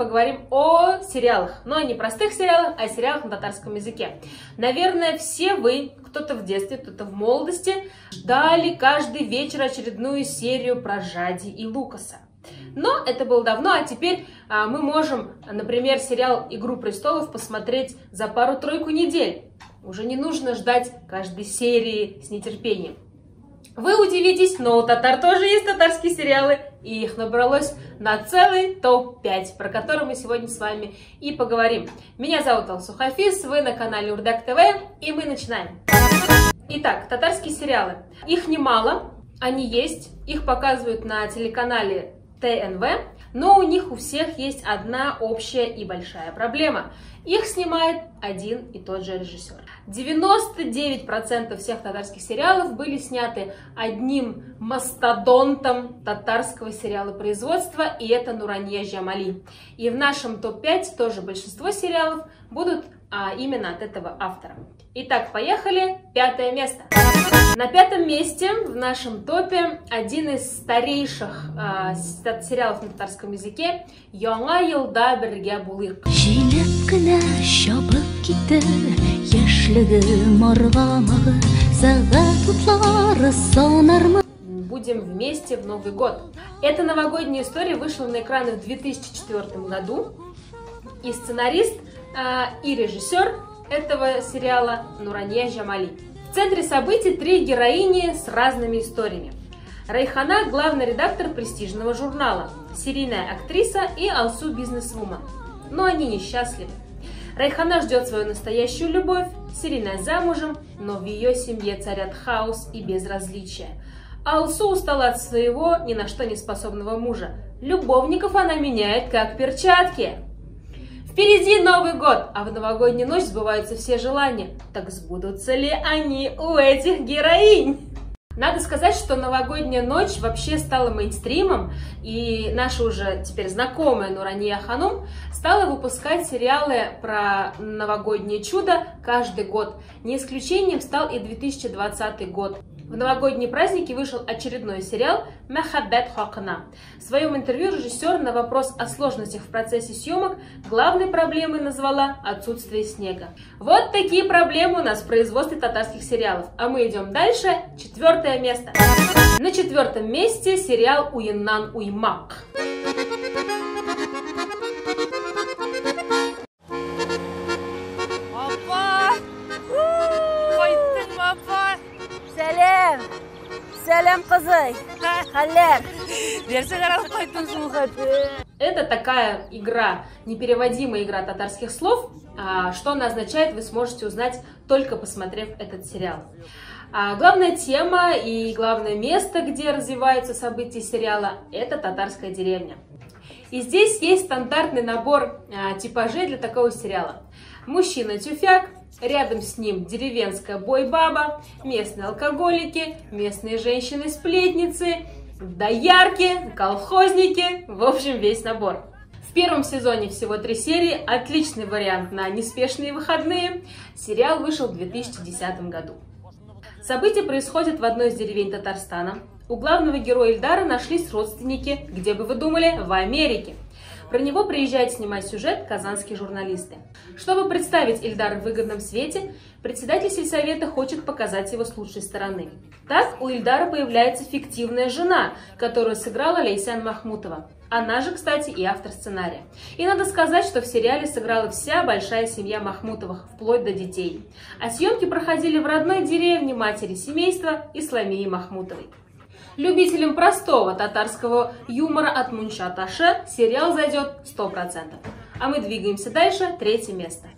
поговорим о сериалах. Но не простых сериалах, а сериалах на татарском языке. Наверное, все вы, кто-то в детстве, кто-то в молодости, ждали каждый вечер очередную серию про Жади и Лукаса. Но это было давно, а теперь мы можем, например, сериал «Игру престолов» посмотреть за пару-тройку недель. Уже не нужно ждать каждой серии с нетерпением. Вы удивитесь, но у татар тоже есть татарские сериалы, и их набралось на целый топ-5, про который мы сегодня с вами и поговорим. Меня зовут Алсу Хафиз, вы на канале Урдак ТВ, и мы начинаем. Итак, татарские сериалы. Их немало, они есть, их показывают на телеканале ТНВ, но у них у всех есть одна общая и большая проблема. Их снимает один и тот же режиссер. 99% всех татарских сериалов были сняты одним мастодонтом татарского сериалопроизводства, и это Нурания Жамали. И в нашем топ-5 тоже большинство сериалов будут именно от этого автора. Итак, поехали. 5-е место. На 5-м месте в нашем топе один из старейших сериалов на татарском языке «Яңа елда бергә булыйк». Будем вместе в Новый год. Эта новогодняя история вышла на экраны в 2004 году. И сценарист, и режиссер этого сериала Нурания Жамали. В центре событий три героини с разными историями. Райхана – главный редактор престижного журнала, серийная актриса и Алсу – бизнесвумен. Но они несчастливы. Райхана ждет свою настоящую любовь, серийная замужем, но в ее семье царят хаос и безразличие. Алсу устала от своего ни на что не способного мужа. Любовников она меняет как перчатки. Впереди Новый год, а в новогоднюю ночь сбываются все желания. Так сбудутся ли они у этих героинь? Надо сказать, что новогодняя ночь вообще стала мейнстримом, и наша уже теперь знакомая Нурания Ханум стала выпускать сериалы про новогоднее чудо каждый год. Не исключением стал и 2020 год. В новогодние праздники вышел очередной сериал «Махаббат Хакна». В своем интервью режиссер на вопрос о сложностях в процессе съемок главной проблемой назвала отсутствие снега. Вот такие проблемы у нас в производстве татарских сериалов. А мы идем дальше. 4-е место. На 4-м месте сериал «Уйнан Уймак». Сәлем, кызый! Хәлләр! Это такая игра, непереводимая игра татарских слов. Что она означает, вы сможете узнать, только посмотрев этот сериал. Главная тема и главное место, где развиваются события сериала, это татарская деревня. И здесь есть стандартный набор типажей для такого сериала. Мужчина-тюфяк, рядом с ним деревенская бойбаба, местные алкоголики, местные женщины-сплетницы, доярки, колхозники, в общем, весь набор. В первом сезоне всего 3 серии, отличный вариант на неспешные выходные. Сериал вышел в 2010 году. События происходят в одной из деревень Татарстана. У главного героя Ильдара нашлись родственники, где бы вы думали, в Америке. Про него приезжают снимать сюжет казанские журналисты. Чтобы представить Ильдара в выгодном свете, председатель сельсовета хочет показать его с лучшей стороны. Так у Ильдара появляется фиктивная жена, которую сыграла Лейсан Махмутова. Она же, кстати, и автор сценария. И надо сказать, что в сериале сыграла вся большая семья Махмутовых, вплоть до детей. А съемки проходили в родной деревне матери семейства Исламии Махмутовой. Любителям простого татарского юмора от Мунча Таше сериал зайдет 100%. А мы двигаемся дальше. 3-е место.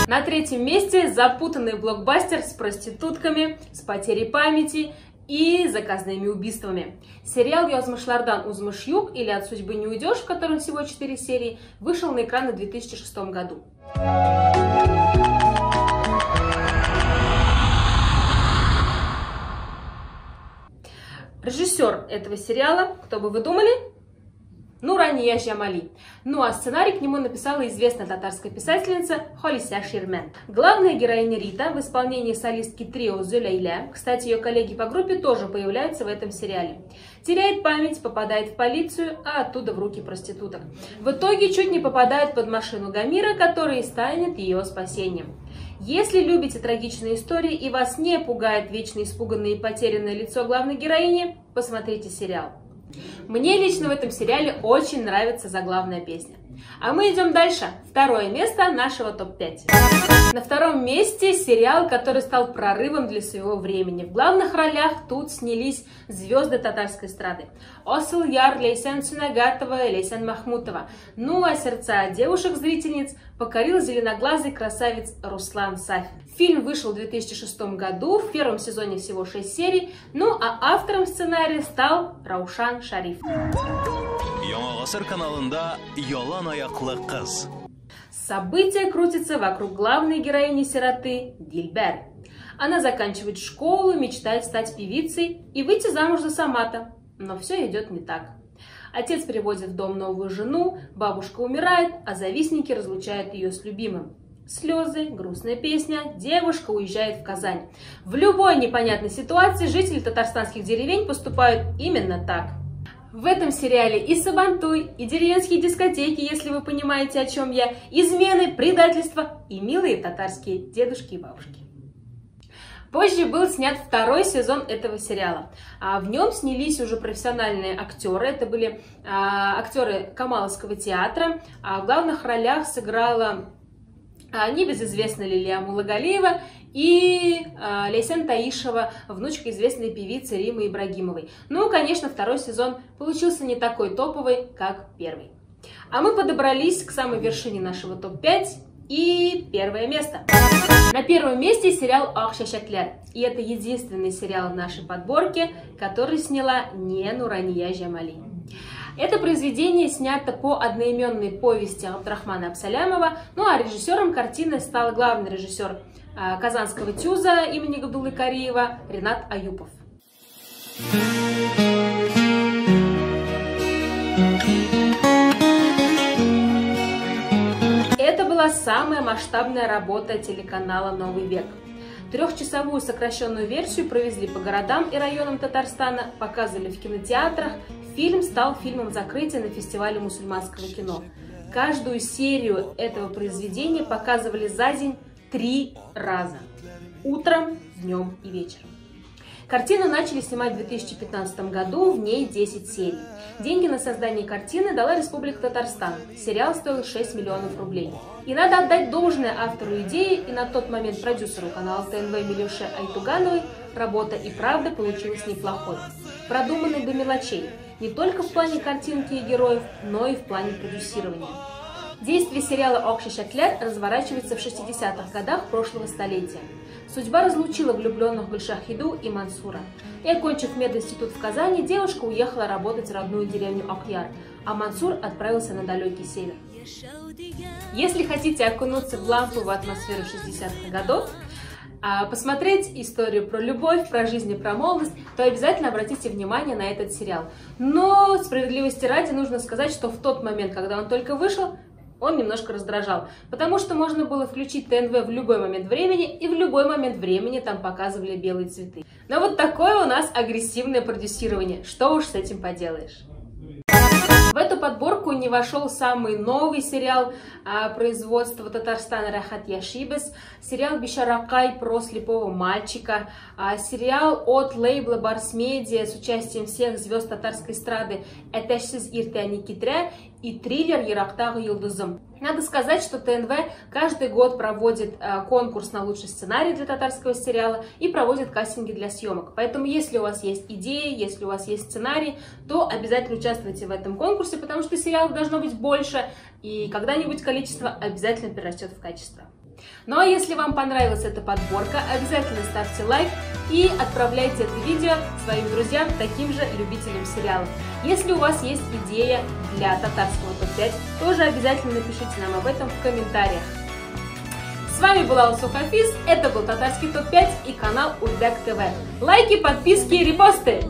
На 3-м месте запутанный блокбастер с проститутками, с потерей памяти и заказными убийствами. Сериал «Язмышлардан узмыш-юг» или «От судьбы не уйдешь», в котором всего 4 серии, вышел на экраны в 2006 году. Режиссер этого сериала, кто бы вы думали? Нурания Жамали. Ну а сценарий к нему написала известная татарская писательница Холиса Ширмен. Главная героиня Рита в исполнении солистки трио Зулейля, кстати, ее коллеги по группе тоже появляются в этом сериале, теряет память, попадает в полицию, а оттуда в руки проституток. В итоге чуть не попадает под машину Гамира, который и станет ее спасением. Если любите трагичные истории и вас не пугает вечно испуганное и потерянное лицо главной героини, посмотрите сериал. Мне лично в этом сериале очень нравится заглавная песня. А мы идем дальше. Второе место нашего топ-5. На втором месте сериал, который стал прорывом для своего времени. В главных ролях тут снялись звезды татарской эстрады. Осыл Яр, Лейсен Сунагатова и Лейсен Махмутова. Ну а сердца девушек-зрительниц покорил зеленоглазый красавец Руслан Сафин. Фильм вышел в 2006 году, в первом сезоне всего 6 серий, ну а автором сценария стал Раушан Шариф. События крутятся вокруг главной героини-сироты Дильбер. Она заканчивает школу, мечтает стать певицей и выйти замуж за Самата. Но все идет не так. Отец приводит в дом новую жену, бабушка умирает, а завистники разлучают ее с любимым. Слезы, грустная песня, девушка уезжает в Казань. В любой непонятной ситуации жители татарстанских деревень поступают именно так. В этом сериале и сабантуй, и деревенские дискотеки, если вы понимаете, о чем я, измены, предательства и милые татарские дедушки и бабушки. Позже был снят второй сезон этого сериала. В нем снялись уже профессиональные актеры. Это были актеры Камаловского театра. В главных ролях сыграла небезызвестная Лилия Мулагалиева и Лейсен Таишева, внучка известной певицы Римы Ибрагимовой. Ну, конечно, второй сезон получился не такой топовый, как первый. А мы подобрались к самой вершине нашего топ-5 и первое место. На первом месте сериал «Ах Шашаклер». И это единственный сериал в нашей подборке, который сняла не Нурания Жамали. Это произведение снято по одноименной повести Абдрахмана Абсалямова, ну а режиссером картины стал главный режиссер Казанского ТЮЗа имени Габдуллы Кариева Ринат Аюпов. Это была самая масштабная работа телеканала «Новый век». Трехчасовую сокращенную версию провезли по городам и районам Татарстана, показывали в кинотеатрах. Фильм стал фильмом закрытия на фестивале мусульманского кино. Каждую серию этого произведения показывали за день 3 раза. Утром, днем и вечером. Картину начали снимать в 2015 году, в ней 10 серий. Деньги на создание картины дала Республика Татарстан. Сериал стоил 6 миллионов рублей. И надо отдать должное автору идеи и на тот момент продюсеру канала ТНВ Милюше Айтугановой, работа и правда получилась неплохой. Продуманной до мелочей. Не только в плане картинки и героев, но и в плане продюсирования. Действие сериала «Ах Шашаклер» разворачивается в 60-х годах прошлого столетия. Судьба разлучила влюбленных Гульшахиду и Мансура. И, окончив мединститут в Казани, девушка уехала работать в родную деревню Акьяр, а Мансур отправился на далекий север. Если хотите окунуться в ламповую атмосферу 60-х годов, посмотреть историю про любовь, про жизнь и про молодость, то обязательно обратите внимание на этот сериал. Но справедливости ради нужно сказать, что в тот момент, когда он только вышел, он немножко раздражал, потому что можно было включить ТНВ в любой момент времени, и в любой момент времени там показывали белые цветы. Но вот такое у нас агрессивное продюсирование, что уж с этим поделаешь. В эту подборку не вошел самый новый сериал производства Татарстана Рахат Яшибес, сериал Бишаракай про слепого мальчика, сериал от лейбла Барс Медиа с участием всех звезд татарской эстрады Этешсиз Иртяни Китря и триллер Ярактагы Юлдузым. Надо сказать, что ТНВ каждый год проводит конкурс на лучший сценарий для татарского сериала и проводит кастинги для съемок. Поэтому, если у вас есть идеи, если у вас есть сценарий, то обязательно участвуйте в этом конкурсе, потому что сериалов должно быть больше, и когда-нибудь количество обязательно перерастет в качество. Ну а если вам понравилась эта подборка, обязательно ставьте лайк и отправляйте это видео своим друзьям, таким же любителям сериалов. Если у вас есть идея для татарского топ-5, тоже обязательно напишите нам об этом в комментариях. С вами была Алсу Хафиз, это был татарский топ-5 и канал Узбек ТВ. Лайки, подписки и репосты!